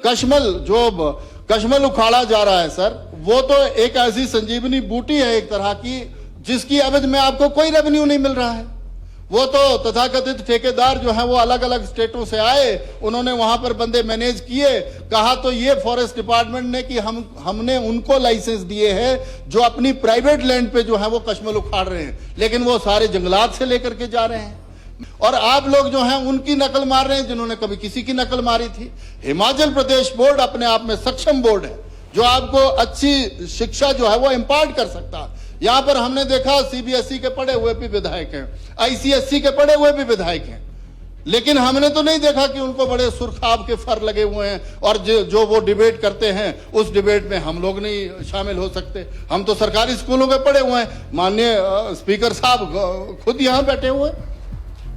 कशमल उखाड़ा जा रहा है सर, वो तो एक ऐसी संजीवनी बूटी है एक तरह की, जिसकी अवधि में आपको कोई रेवेन्यू नहीं मिल रहा है। वो तो तथाकथित ठेकेदार जो है वो अलग अलग स्टेटों से आए, उन्होंने वहां पर बंदे मैनेज किए, कहा तो ये फॉरेस्ट डिपार्टमेंट ने कि हमने उनको लाइसेंस दिए हैं जो अपनी प्राइवेट लैंड पे जो है वो कशमल उखाड़ रहे हैं, लेकिन वो सारे जंगलात से लेकर के जा रहे हैं। और आप लोग जो हैं उनकी नकल मार रहे हैं जिन्होंने कभी किसी की नकल मारी थी। हिमाचल प्रदेश बोर्ड अपने आप में सक्षम बोर्ड है जो आपको अच्छी शिक्षा जो है वो इम्पार्ट कर सकता है। यहां पर हमने देखा सीबीएसई के पढ़े हुए भी विधायक हैं, आईसीएसई के पढ़े हुए भी विधायक हैं, लेकिन हमने तो नहीं देखा कि उनको बड़े सुर्खाब के फर लगे हुए हैं और जो वो डिबेट करते हैं उस डिबेट में हम लोग नहीं शामिल हो सकते। हम तो सरकारी स्कूलों के पढ़े हुए हैं, माननीय स्पीकर साहब खुद यहां बैठे हुए हैं।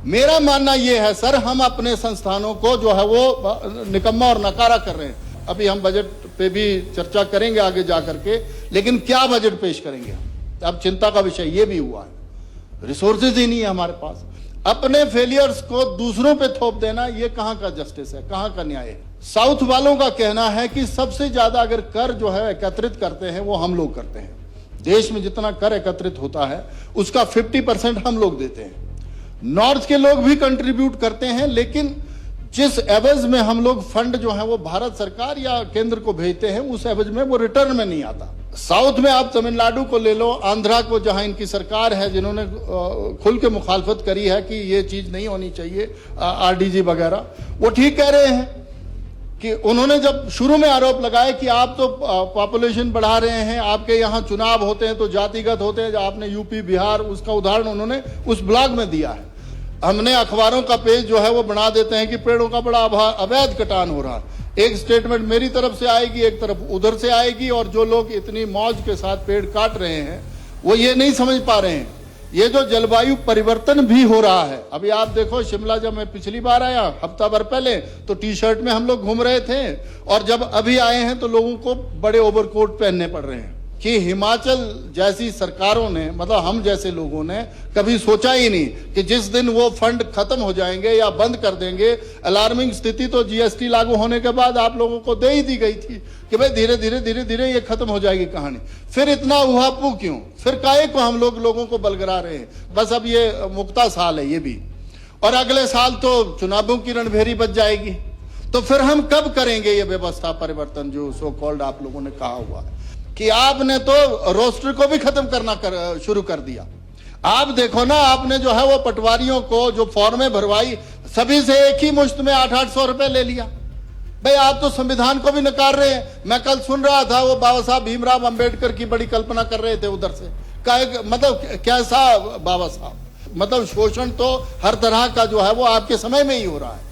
मेरा मानना यह है सर, हम अपने संस्थानों को जो है वो निकम्मा और नकारा कर रहे हैं। अभी हम बजट पे भी चर्चा करेंगे आगे जाकर के, लेकिन क्या बजट पेश करेंगे हम, अब चिंता का विषय ये भी हुआ है, रिसोर्सेज ही नहीं है हमारे पास। अपने फेलियर्स को दूसरों पे थोप देना, ये कहां का जस्टिस है, कहां का न्याय है। साउथ वालों का कहना है कि सबसे ज्यादा अगर कर जो है एकत्रित करते हैं वो हम लोग करते हैं। देश में जितना कर एकत्रित होता है उसका 50% हम लोग देते हैं। नॉर्थ के लोग भी कंट्रीब्यूट करते हैं, लेकिन जिस एवज में हम लोग फंड जो है वो भारत सरकार या केंद्र को भेजते हैं उस एवज में वो रिटर्न में नहीं आता। साउथ में आप तमिलनाडु को ले लो, आंध्रा को, जहां इनकी सरकार है जिन्होंने खुल के मुखालफत करी है कि ये चीज नहीं होनी चाहिए, आरडीजी वगैरह, वो ठीक कह रहे हैं कि उन्होंने जब शुरू में आरोप लगाया कि आप तो पॉपुलेशन बढ़ा रहे हैं, आपके यहाँ चुनाव होते हैं तो जातिगत होते हैं, आपने यूपी बिहार, उसका उदाहरण उन्होंने उस ब्लॉग में दिया है। हमने अखबारों का पेज जो है वो बना देते हैं कि पेड़ों का बड़ा अवैध कटान हो रहा है। एक स्टेटमेंट मेरी तरफ से आएगी, एक तरफ उधर से आएगी, और जो लोग इतनी मौज के साथ पेड़ काट रहे हैं वो ये नहीं समझ पा रहे हैं ये जो जलवायु परिवर्तन भी हो रहा है। अभी आप देखो, शिमला जब मैं पिछली बार आया हफ्ता भर पहले तो टी शर्ट में हम लोग घूम रहे थे, और जब अभी आए हैं तो लोगों को बड़े ओवरकोट पहनने पड़ रहे हैं। कि हिमाचल जैसी सरकारों ने, मतलब हम जैसे लोगों ने कभी सोचा ही नहीं कि जिस दिन वो फंड खत्म हो जाएंगे या बंद कर देंगे। अलार्मिंग स्थिति तो जीएसटी लागू होने के बाद आप लोगों को दे ही दी गई थी कि भाई धीरे धीरे धीरे धीरे ये खत्म हो जाएगी कहानी। फिर इतना उहापू क्यों, फिर काहे को हम लोगों को बलगरा रहे हैं। बस अब ये मुक्ता साल है ये भी, और अगले साल तो चुनावों की रणभेरी बच जाएगी। तो फिर हम कब करेंगे ये व्यवस्था परिवर्तन जो सो कॉल्ड आप लोगों ने कहा हुआ है कि आपने तो रोस्टर को भी खत्म करना शुरू कर दिया। आप देखो ना, आपने जो है वो पटवारियों को जो फॉर्में भरवाई सभी से एक ही मुश्त में 800 रुपए ले लिया। भाई आप तो संविधान को भी नकार रहे हैं। मैं कल सुन रहा था वो बाबा साहब भीमराव अंबेडकर की बड़ी कल्पना कर रहे थे उधर से, मतलब कैसा बाबा साहब, मतलब शोषण तो हर तरह का जो है वो आपके समय में ही हो रहा है।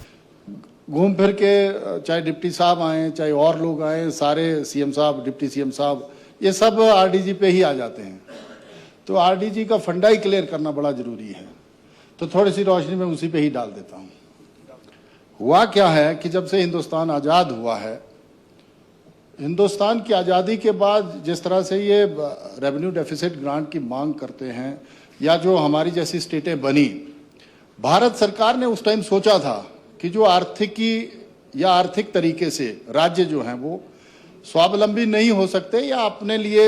घूम फिर के चाहे डिप्टी साहब आए चाहे और लोग आए, सारे सीएम साहब, डिप्टी सीएम साहब, ये सब आरडीजी पे ही आ जाते हैं। तो आरडीजी का फंडा ही क्लियर करना बड़ा जरूरी है, तो थोड़ी सी रोशनी में उसी पे ही डाल देता हूँ। हुआ क्या है कि जब से हिंदुस्तान आज़ाद हुआ है, हिंदुस्तान की आज़ादी के बाद जिस तरह से ये रेवेन्यू डेफिसिट ग्रांट की मांग करते हैं, या जो हमारी जैसी स्टेटें बनी, भारत सरकार ने उस टाइम सोचा था कि जो आर्थिक तरीके से राज्य जो हैं वो स्वावलंबी नहीं हो सकते या अपने लिए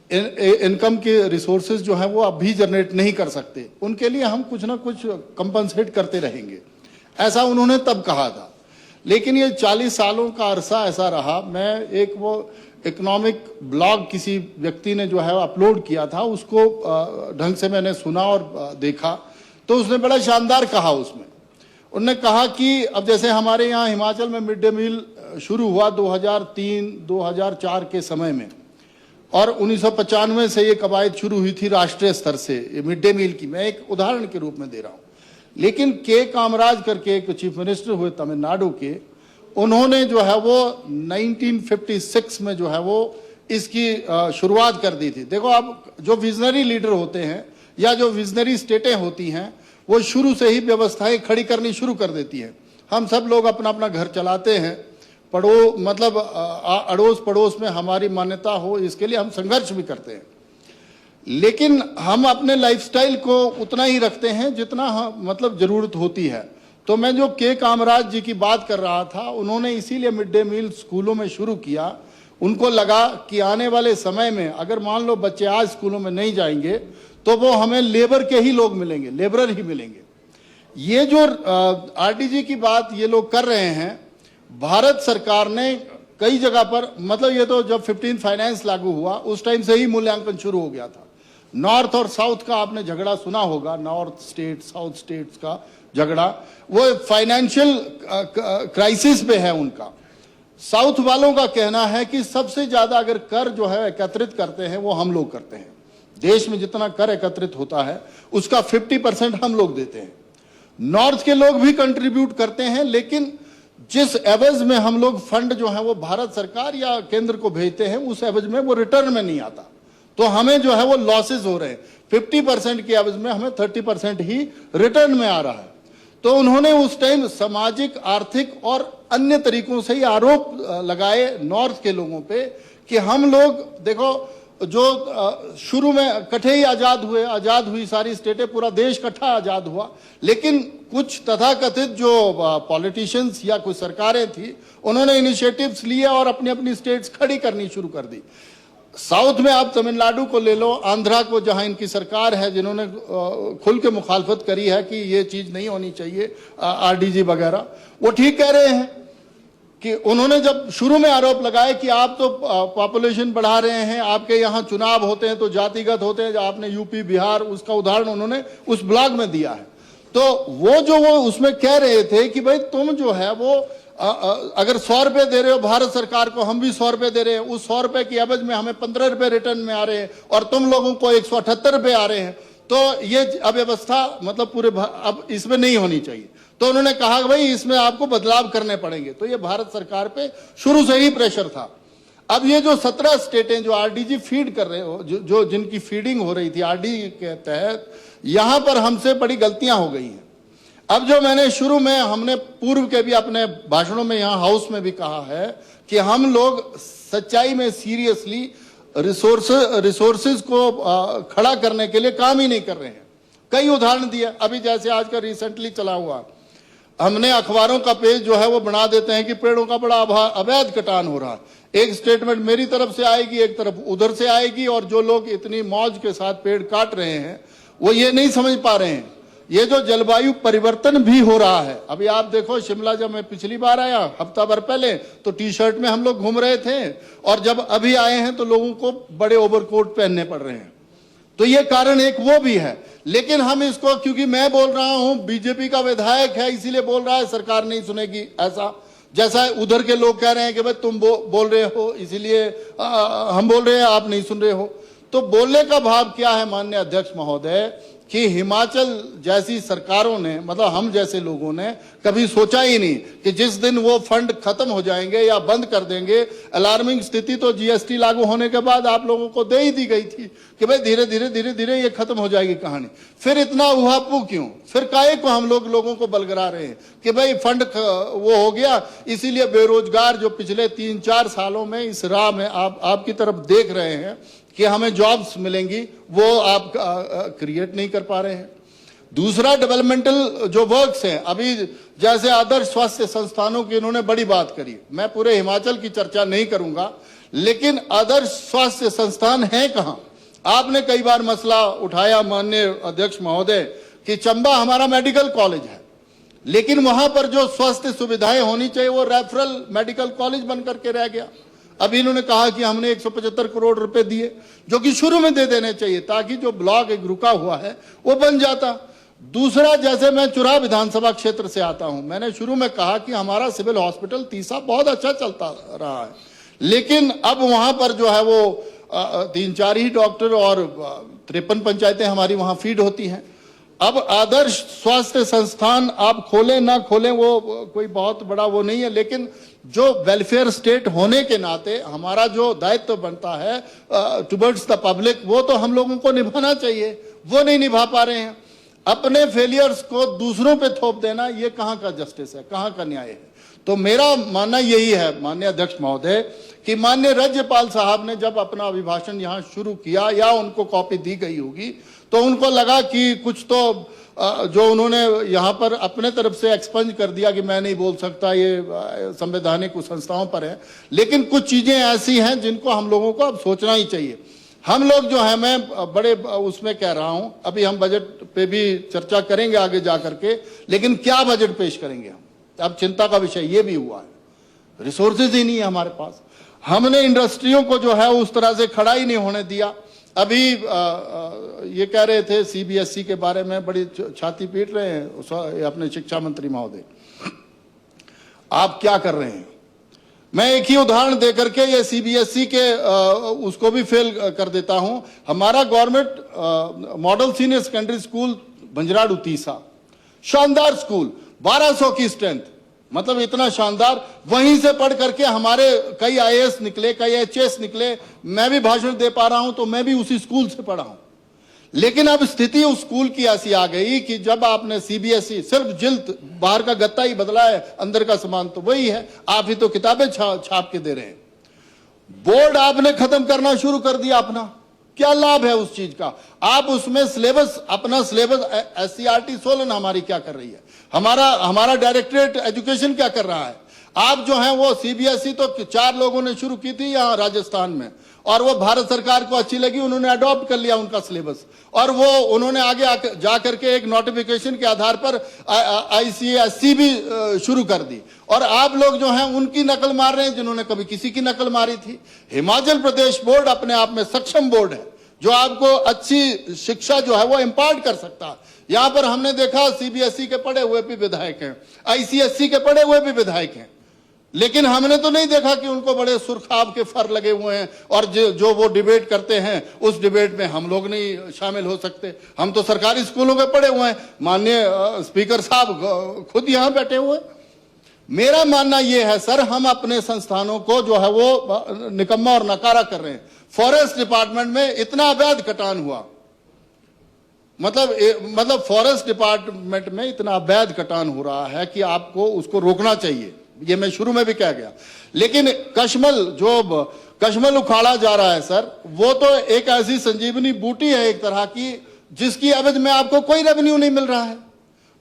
इनकम के रिसोर्सेज जो हैं वो अभी जनरेट नहीं कर सकते, उनके लिए हम कुछ ना कुछ कंपनसेट करते रहेंगे, ऐसा उन्होंने तब कहा था। लेकिन ये 40 सालों का अरसा ऐसा रहा। मैं एक वो इकोनॉमिक ब्लॉग किसी व्यक्ति ने जो है अपलोड किया था, उसको ढंग से मैंने सुना और देखा, तो उसने बड़ा शानदार कहा। उसमें उन्होंने कहा कि अब जैसे हमारे यहाँ हिमाचल में मिड डे मील शुरू हुआ 2003-2004 के समय में, और 1995 से ये कवायद शुरू हुई थी राष्ट्रीय स्तर से ये मिड डे मील की, मैं एक उदाहरण के रूप में दे रहा हूँ। लेकिन के कामराज करके एक चीफ मिनिस्टर हुए तमिलनाडु के, उन्होंने जो है वो 1956 में जो है वो इसकी शुरुआत कर दी थी। देखो, अब जो विजनरी लीडर होते हैं या जो विजनरी स्टेटें होती हैं वो शुरू से ही व्यवस्थाएं खड़ी करनी शुरू कर देती हैं। हम सब लोग अपना अपना घर चलाते हैं, मतलब अड़ोस पड़ोस में हमारी मान्यता हो इसके लिए हम संघर्ष भी करते हैं, लेकिन हम अपने लाइफस्टाइल को उतना ही रखते हैं जितना मतलब जरूरत होती है। तो मैं जो के कामराज जी की बात कर रहा था, उन्होंने इसीलिए मिड डे मील स्कूलों में शुरू किया। उनको लगा कि आने वाले समय में अगर मान लो बच्चे आज स्कूलों में नहीं जाएंगे तो वो हमें लेबर के ही लोग मिलेंगे, लेबरर ही मिलेंगे। ये जो आरडीजी की बात ये लोग कर रहे हैं, भारत सरकार ने कई जगह पर, मतलब ये तो जब 15 फाइनेंस लागू हुआ उस टाइम से ही मूल्यांकन शुरू हो गया था। नॉर्थ और साउथ का आपने झगड़ा सुना होगा, नॉर्थ स्टेट साउथ स्टेट्स का झगड़ा, वो फाइनेंशियल क्राइसिस पे है उनका। साउथ वालों का कहना है कि सबसे ज्यादा अगर कर जो है एकत्रित करते हैं वो हम लोग करते हैं। देश में जितना कर एकत्रित होता है उसका 50% हम लोग देते हैं। नॉर्थ के लोग भी कंट्रीब्यूट करते हैं, लेकिन जिस एवज में हम लोग फंड जो है वो भारत सरकार या केंद्र को भेजते हैं उस एवज में वो रिटर्न में नहीं आता, तो हमें जो है वो लॉसेस हो रहे हैं। 50% के एवज में हमें 30% ही रिटर्न में आ रहा है। तो उन्होंने उस टाइम सामाजिक, आर्थिक और अन्य तरीकों से ही आरोप लगाए नॉर्थ के लोगों पे कि हम लोग देखो, जो शुरू में इकट्ठे ही आजाद हुई सारी स्टेटें, पूरा देश इकट्ठा आजाद हुआ, लेकिन कुछ तथाकथित जो पॉलिटिशियंस या कुछ सरकारें थी उन्होंने इनिशिएटिव्स लिए और अपनी अपनी स्टेट्स खड़ी करनी शुरू कर दी। साउथ में आप तमिलनाडु को ले लो, आंध्रा को, जहां इनकी सरकार है, जिन्होंने खुल के मुखालफत करी है कि ये चीज नहीं होनी चाहिए आरडीजी वगैरह, वो ठीक कह रहे हैं कि उन्होंने जब शुरू में आरोप लगाए कि आप तो पॉपुलेशन बढ़ा रहे हैं, आपके यहाँ चुनाव होते हैं तो जातिगत होते हैं, आपने यूपी बिहार, उसका उदाहरण उन्होंने उस ब्लॉग में दिया है। तो वो उसमें कह रहे थे कि भाई तुम जो है वो अगर 100 रुपए दे रहे हो भारत सरकार को, हम भी 100 रुपए दे रहे हैं, उस 100 रुपए की एवज में हमें 15 रुपए रिटर्न में आ रहे हैं और तुम लोगों को 178 रुपए आ रहे हैं, तो ये अव्यवस्था मतलब पूरे अब इसमें नहीं होनी चाहिए। तो उन्होंने कहा कि भाई इसमें आपको बदलाव करने पड़ेंगे। तो ये भारत सरकार पे शुरू से ही प्रेशर था। अब ये जो 17 स्टेटें जो आरडीजी फीड कर रहे हो, जो जिनकी फीडिंग हो रही थी आरडीजी के तहत, यहां पर हमसे बड़ी गलतियां हो गई हैं। अब जो मैंने शुरू में, हमने पूर्व के भी अपने भाषणों में यहां हाउस में भी कहा है कि हम लोग सच्चाई में सीरियसली रिसोर्सेज को खड़ा करने के लिए काम ही नहीं कर रहे हैं। कई उदाहरण दिए, अभी जैसे आज का रिसेंटली चला हुआ, हमने अखबारों का पेज जो है वो बना देते हैं कि पेड़ों का बड़ा अवैध कटान हो रहा है। एक स्टेटमेंट मेरी तरफ से आएगी, एक तरफ उधर से आएगी, और जो लोग इतनी मौज के साथ पेड़ काट रहे हैं वो ये नहीं समझ पा रहे हैं ये जो जलवायु परिवर्तन भी हो रहा है। अभी आप देखो, शिमला जब मैं पिछली बार आया हफ्ता भर पहले, तो टी शर्ट में हम लोग घूम रहे थे, और जब अभी आए हैं तो लोगों को बड़े ओवरकोट पहनने पड़ रहे हैं। तो ये कारण एक वो भी है, लेकिन हम इसको, क्योंकि मैं बोल रहा हूं, बीजेपी का विधायक है इसीलिए बोल रहा है, सरकार नहीं सुनेगी, ऐसा जैसा उधर के लोग कह रहे हैं कि भाई तुम बोल रहे हो इसीलिए हम बोल रहे हैं, आप नहीं सुन रहे हो। तो बोलने का भाव क्या है माननीय अध्यक्ष महोदय, कि हिमाचल जैसी सरकारों ने, मतलब हम जैसे लोगों ने कभी सोचा ही नहीं कि जिस दिन वो फंड खत्म हो जाएंगे या बंद कर देंगे। अलार्मिंग स्थिति तो जीएसटी लागू होने के बाद आप लोगों को दे ही दी गई थी कि भाई धीरे धीरे ये खत्म हो जाएगी कहानी। फिर इतना उहापू क्यों, फिर काहे को हम लोगों को बलगरा रहे हैं कि भाई फंड वो हो गया, इसीलिए बेरोजगार जो पिछले 3-4 सालों में इस राह में आपकी तरफ देख रहे हैं कि हमें जॉब्स मिलेंगी, वो आप क्रिएट नहीं कर पा रहे हैं। दूसरा, डेवलपमेंटल जो वर्क्स हैं, अभी जैसे आदर्श स्वास्थ्य संस्थानों की इन्होंने बड़ी बात करी, मैं पूरे हिमाचल की चर्चा नहीं करूंगा, लेकिन आदर्श स्वास्थ्य संस्थान है कहां? आपने कई बार मसला उठाया माननीय अध्यक्ष महोदय कि चंबा हमारा मेडिकल कॉलेज है, लेकिन वहां पर जो स्वास्थ्य सुविधाएं होनी चाहिए वो रेफरल मेडिकल कॉलेज बन करके रह गया। अभी इन्होंने कहा कि हमने 175 करोड़ रुपए दिए, जो कि शुरू में दे देने चाहिए ताकि जो ब्लॉक एक रुका हुआ है वो बन जाता। दूसरा, जैसे मैं चुरा विधानसभा क्षेत्र से आता हूं, मैंने शुरू में कहा कि हमारा सिविल हॉस्पिटल तीसा बहुत अच्छा चलता रहा है, लेकिन अब वहां पर जो है वो 3-4 ही डॉक्टर और 53 पंचायतें हमारी वहां फीड होती हैं। अब आदर्श स्वास्थ्य संस्थान आप खोलें ना खोलें वो कोई बहुत बड़ा वो नहीं है, लेकिन जो वेलफेयर स्टेट होने के नाते हमारा जो दायित्व बनता है टुवर्ड्स द पब्लिक, वो तो हम लोगों को निभाना चाहिए, वो नहीं निभा पा रहे हैं। अपने फेलियर्स को दूसरों पे थोप देना, ये कहाँ का जस्टिस है, कहाँ का न्याय है? तो मेरा मानना यही है माननीय अध्यक्ष महोदय कि माननीय राज्यपाल साहब ने जब अपना अभिभाषण यहाँ शुरू किया या उनको कॉपी दी गई होगी, तो उनको लगा कि कुछ तो जो उन्होंने यहाँ पर अपने तरफ से एक्सपंज कर दिया कि मैं नहीं बोल सकता, ये संवैधानिक संस्थाओं पर है। लेकिन कुछ चीजें ऐसी हैं जिनको हम लोगों को अब सोचना ही चाहिए। हम लोग जो है, मैं बड़े उसमें कह रहा हूं, अभी हम बजट पे भी चर्चा करेंगे आगे जा करके, लेकिन क्या बजट पेश करेंगे हम, अब चिंता का विषय ये भी हुआ है। रिसोर्सेज ही नहीं है हमारे पास। हमने इंडस्ट्रियों को जो है उस तरह से खड़ा ही नहीं होने दिया। अभी ये कह रहे थे सीबीएसई के बारे में, बड़ी छाती पीट रहे हैं अपने शिक्षा मंत्री महोदय, आप क्या कर रहे हैं। मैं एक ही उदाहरण देकर के ये सीबीएसई के उसको भी फेल कर देता हूं। हमारा government model senior secondary school Banjaradu Tissa, शानदार स्कूल, 1200 की स्ट्रेंथ, मतलब इतना शानदार। वहीं से पढ़ करके हमारे कई आईएएस निकले, कई एचएएस निकले। मैं भी भाषण दे पा रहा हूं तो मैं भी उसी स्कूल से पढ़ा हूं। लेकिन अब स्थिति उस स्कूल की ऐसी आ गई कि जब आपने सीबीएसई सिर्फ जिल्द बाहर का गत्ता ही बदला है, अंदर का सामान तो वही है, आप ही तो किताबें छाप के दे रहे हैं। बोर्ड आपने खत्म करना शुरू कर दिया अपना। क्या लाभ है उस चीज का? आप उसमें सिलेबस, अपना सिलेबस, एससीईआरटी सोलन हमारी क्या कर रही है, हमारा डायरेक्टरेट एजुकेशन क्या कर रहा है। आप जो है वो सीबीएसई तो 4 लोगों ने शुरू की थी यहाँ राजस्थान में, और वो भारत सरकार को अच्छी लगी, उन्होंने अडॉप्ट कर लिया उनका सिलेबस, और वो उन्होंने आगे जा करके एक नोटिफिकेशन के आधार पर आईसीएसई भी शुरू कर दी। और आप लोग जो हैं उनकी नकल मार रहे हैं जिन्होंने कभी किसी की नकल मारी थी। हिमाचल प्रदेश बोर्ड अपने आप में सक्षम बोर्ड है जो आपको अच्छी शिक्षा जो है वो इम्पार्ट कर सकता है। यहां पर हमने देखा सीबीएसई के पढ़े हुए भी विधायक हैं, आईसीएसई के पढ़े हुए भी विधायक हैं, लेकिन हमने तो नहीं देखा कि उनको बड़े सुर्खाब के फर लगे हुए हैं और जो वो डिबेट करते हैं उस डिबेट में हम लोग नहीं शामिल हो सकते। हम तो सरकारी स्कूलों में पढ़े हुए हैं, माननीय स्पीकर साहब खुद यहां बैठे हुए। मेरा मानना यह है सर, हम अपने संस्थानों को जो है वो निकम्मा और नकारा कर रहे हैं। फॉरेस्ट डिपार्टमेंट में इतना अवैध कटान हुआ, मतलब फॉरेस्ट डिपार्टमेंट में इतना अवैध कटान हो रहा है कि आपको उसको रोकना चाहिए। ये मैं शुरू में भी कह गया। लेकिन कश्मल उखाड़ा जा रहा है सर, वो तो एक ऐसी संजीवनी बूटी है एक तरह की, जिसकी एवज में आपको कोई रेवेन्यू नहीं मिल रहा है।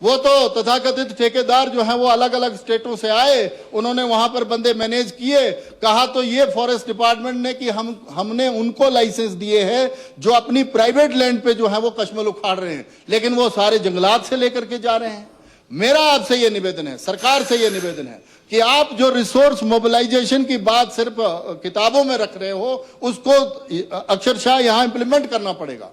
वो तो तथाकथित ठेकेदार जो है वो अलग अलग स्टेटों से आए, उन्होंने वहां पर बंदे मैनेज किए, कहा तो ये फॉरेस्ट डिपार्टमेंट ने कि हमने उनको लाइसेंस दिए हैं जो अपनी प्राइवेट लैंड पे जो है वो कश्मल उखाड़ रहे हैं, लेकिन वो सारे जंगलात से लेकर के जा रहे हैं। मेरा आपसे ये निवेदन है, सरकार से ये निवेदन है कि आप जो रिसोर्स मोबिलाइजेशन की बात सिर्फ किताबों में रख रहे हो, उसको अक्षरशः यहां इंप्लीमेंट करना पड़ेगा।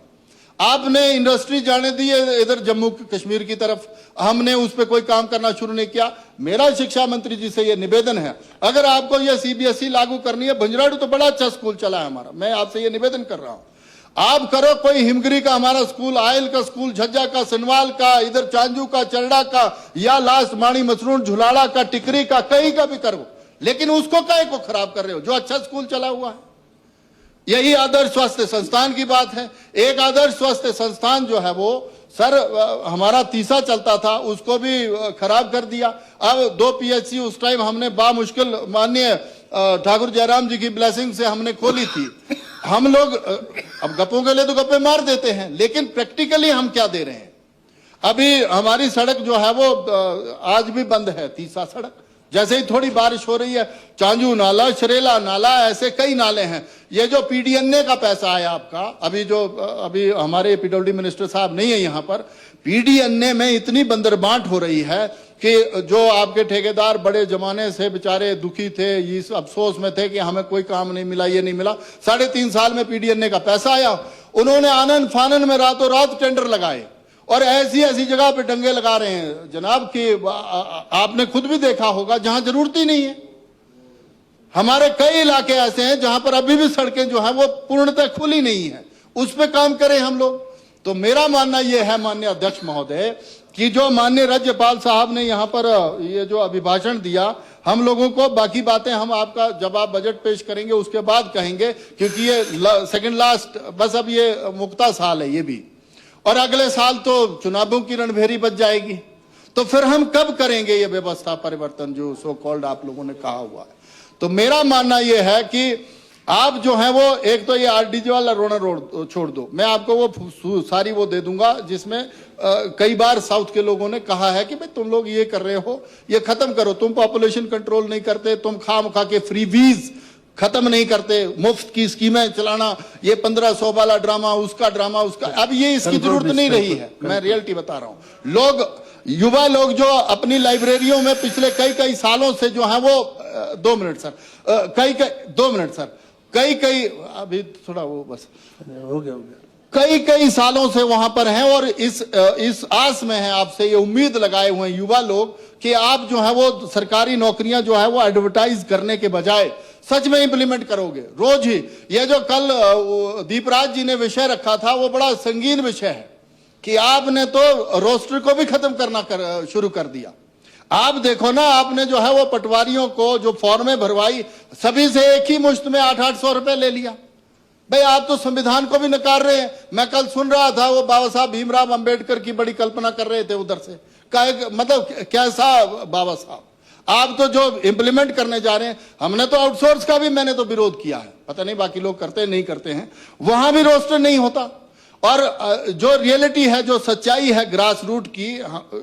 आपने इंडस्ट्री जाने दी है इधर जम्मू कश्मीर की तरफ, हमने उस पर कोई काम करना शुरू नहीं किया। मेरा शिक्षा मंत्री जी से यह निवेदन है, अगर आपको यह सीबीएसई लागू करनी है, बंजराड़ू तो बड़ा अच्छा स्कूल चला है हमारा, मैं आपसे यह निवेदन कर रहा हूं, आप करो कोई हिमगिरी का हमारा स्कूल, आयल का स्कूल, झज्जा का, सनवाल का, इधर चांजू का, चरड़ा का, या लास्ट माणी मसरूण झुलाड़ा का, टिकरी का, कहीं का भी करो, लेकिन उसको काहे को खराब कर रहे हो जो अच्छा स्कूल चला हुआ है। यही आदर्श स्वास्थ्य संस्थान की बात है। एक आदर्श स्वास्थ्य संस्थान जो है वो सर हमारा तीसा चलता था, उसको भी खराब कर दिया। अब 2 पीएचसी उस टाइम हमने बामुश्किल माननीय ठाकुर जयराम जी की ब्लेसिंग से हमने खोली थी। हम लोग अब गप्पों के लिए तो गप्पे मार देते हैं, लेकिन प्रैक्टिकली हम क्या दे रहे हैं। अभी हमारी सड़क जो है वो आज भी बंद है, तीसा सड़क। जैसे ही थोड़ी बारिश हो रही है, चांजू नाला, शरेला नाला, ऐसे कई नाले हैं। ये जो पीडीएनए का पैसा आया आपका, अभी हमारे पीडब्ल्यूडी मिनिस्टर साहब नहीं है यहाँ पर, पीडीएनए में इतनी बंदरबांट हो रही है कि जो आपके ठेकेदार बड़े जमाने से बेचारे दुखी थे, इस अफसोस में थे कि हमें कोई काम नहीं मिला, ये नहीं मिला। 3.5 साल में पीडीएनए का पैसा आया, उन्होंने आनंद फानन में रातों रात टेंडर लगाए और ऐसी ऐसी जगह पे डंगे लगा रहे हैं जनाब कि आपने खुद भी देखा होगा जहां जरूरत ही नहीं है। हमारे कई इलाके ऐसे हैं जहां पर अभी भी सड़कें जो है वो पूर्णतः खुली नहीं है, उस पर काम करें हम लोग। तो मेरा मानना यह है माननीय अध्यक्ष महोदय कि जो माननीय राज्यपाल साहब ने यहाँ पर ये जो अभिभाषण दिया, हम लोगों को बाकी बातें हम आपका जब आप बजट पेश करेंगे उसके बाद कहेंगे, क्योंकि ये सेकंड लास्ट बस अब ये मुक्ता साल है ये भी, और अगले साल तो चुनावों की रणभेरी बच जाएगी। तो फिर हम कब करेंगे ये व्यवस्था परिवर्तन जो सो कॉल्ड आप लोगों ने कहा हुआ है। तो मेरा मानना यह है कि आप जो है वो एक तो ये आरडीजे वाला रोना रोड छोड़ दो, मैं आपको वो सारी वो दे दूंगा जिसमें कई बार साउथ के लोगों ने कहा है कि भाई तुम लोग ये कर रहे हो, ये खत्म करो, तुम पॉपुलेशन कंट्रोल नहीं करते, तुम खाम-खा के फ्री वीज खत्म नहीं करते, मुफ्त की स्कीमें चलाना, ये 1500 वाला ड्रामा, उसका ड्रामा, उसका, अब ये इसकी जरूरत नहीं रही है। मैं रियलिटी बता रहा हूं। लोग, युवा लोग जो अपनी लाइब्रेरियों में पिछले कई सालों से जो है वो 2 मिनट सर, 2 मिनट सर, कई अभी थोड़ा वो बस हो गया कई सालों से वहां पर हैं और इस आस में है, आपसे ये उम्मीद लगाए हुए हैं युवा लोग कि आप जो है वो सरकारी नौकरियां जो है वो एडवर्टाइज करने के बजाय सच में इंप्लीमेंट करोगे। रोज ही ये जो कल दीपराज जी ने विषय रखा था वो बड़ा संगीन विषय है कि आपने तो रोस्टर को भी खत्म करना शुरू कर दिया। आप देखो ना, आपने जो है वो पटवारियों को जो फॉर्में भरवाई, सभी से एक ही मुश्त में 800 रुपए ले लिया। भाई आप तो संविधान को भी नकार रहे हैं। मैं कल सुन रहा था वो बाबा साहब भीमराव अंबेडकर की बड़ी कल्पना कर रहे थे उधर से, मतलब कैसा बाबा साहब, आप तो जो इंप्लीमेंट करने जा रहे हैं, हमने तो आउटसोर्स का भी मैंने तो विरोध किया है, पता नहीं बाकी लोग करते नहीं करते हैं, वहां भी रोस्टर नहीं होता। और जो रियलिटी है, जो सच्चाई है ग्रास रूट की,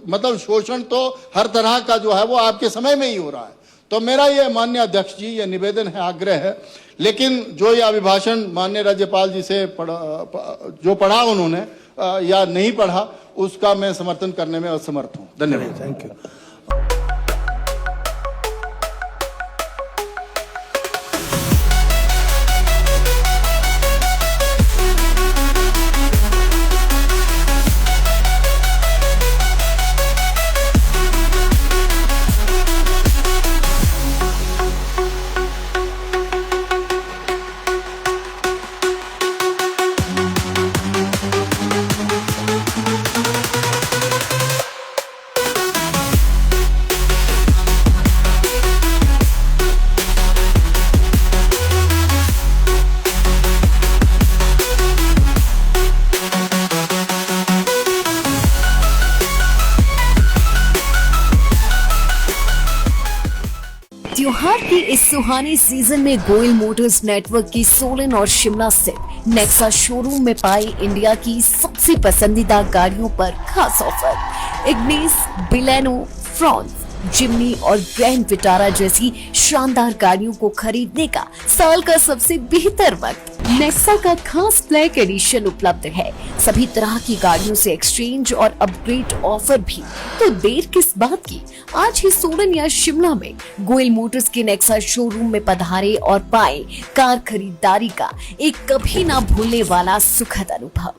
मतलब शोषण तो हर तरह का जो है वो आपके समय में ही हो रहा है। तो मेरा ये माननीय अध्यक्ष जी ये निवेदन है, आग्रह है, लेकिन जो ये अभिभाषण माननीय राज्यपाल जी से जो पढ़ा उन्होंने या नहीं पढ़ा, उसका मैं समर्थन करने में असमर्थ हूं। धन्यवाद। Thank you. त्योहार की इस सुहानी सीजन में गोयल मोटर्स नेटवर्क की सोलन और शिमला स्थित नेक्सा शोरूम में पाई इंडिया की सबसे पसंदीदा गाड़ियों पर खास ऑफर। इग्निस, बिलेनो, फ्रॉन्स, जिम्नी और ग्रैंड विटारा जैसी शानदार गाड़ियों को खरीदने का साल का सबसे बेहतर वक्त। नेक्सा का खास ब्लैक एडिशन उपलब्ध है। सभी तरह की गाड़ियों से एक्सचेंज और अपग्रेड ऑफर भी। तो देर किस बात की, आज ही सोलन या शिमला में गोयल मोटर्स के नेक्सा शोरूम में पधारे और पाए कार खरीदारी का एक कभी ना भूलने वाला सुखद अनुभव।